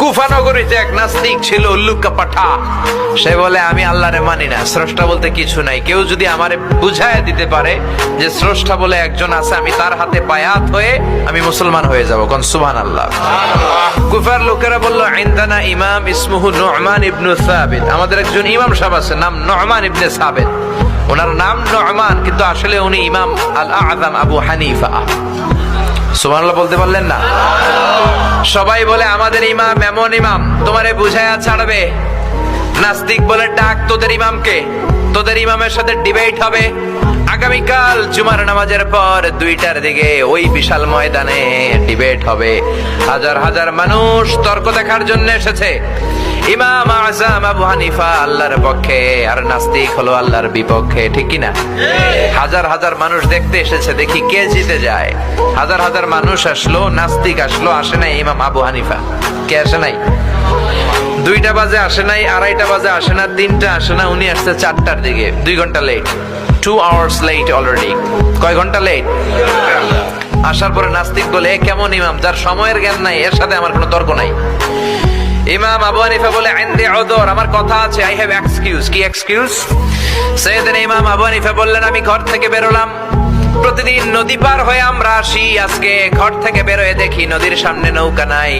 কুফা নগরীতে এক নাস্তিক ছিল, উল্লুকা পাঠা। সে বলে আমি আল্লাহরে মানি না, স্রষ্টা বলতে কিছু নাই। কেউ যদি আমারে বুঝায় দিতে পারে যে স্রষ্টা বলে একজন আছে, আমি তার হাতে বায়াত হয়ে আমি মুসলমান হয়ে যাব। কোন সুবহানাল্লাহ। কুফার লোকেরা বলল, ইনদানা ইমাম ইসমুহু নু'মান ইবনে সাবিত। আমাদের একজন ইমাম সাহেব আছে, নাম নু'মান ইবনে সাবিত। ওনার নাম নু'মান, কিন্তু আসলে উনি ইমাম আল আযম আবু হানিফা। সুবহানাল্লাহ বলতে পারলেন না? সবাই বলে আমাদের ইমাম এমন ইমাম তোমারে বুঝায়া ছাড়বে। নাস্তিক বলে, ডাক তোদের ইমামকে, তোদের ইমামের সাথে ডিবেট হবে আগামীকাল জুমার নামাজের পর 2টার দিকে ওই বিশাল ময়দানে ডিবেট হবে। হাজার হাজার মানুষ তর্ক দেখার জন্য এসেছে। ইমাম আযম আবু হানিফা আল্লাহর পক্ষে, আর নাস্তিক হলো আল্লাহর বিপক্ষে, ঠিক কি না? হাজার হাজার মানুষ দেখতে এসেছে, দেখি কে জিতে যায়। হাজার হাজার মানুষ আসলো, নাস্তিক আসলো, আসে নাই ইমাম আবু হানিফা। কে আসে নাই? 2টা বাজে আসে নাই, 2:30 বাজে আসে না, 3টা আসে না, উনি আসছে 4টার দিকে। 2 ঘন্টা লেট, 2 hours late already। কয় ঘন্টা লেট? আসার পরে নাস্তিক বলে, কেমন ইমাম যার সময়ের জ্ঞান নাই, এর সাথে আমার কোনো তর্ক নাই। ইমাম আবু হানিফা বলে, ইনদি উযর, আমার কথা আছে, আই হ্যাভ এক্সকিউজ। কি এক্সকিউজ? সেদিন ইমাম আবু হানিফা বললেন, আমি ঘর থেকে বেরোলাম, প্রতিদিন নদী পার হয়ে আমরা আসি, আজকে ঘর থেকে বেরোয় দেখি নদীর সামনে নৌকা নাই।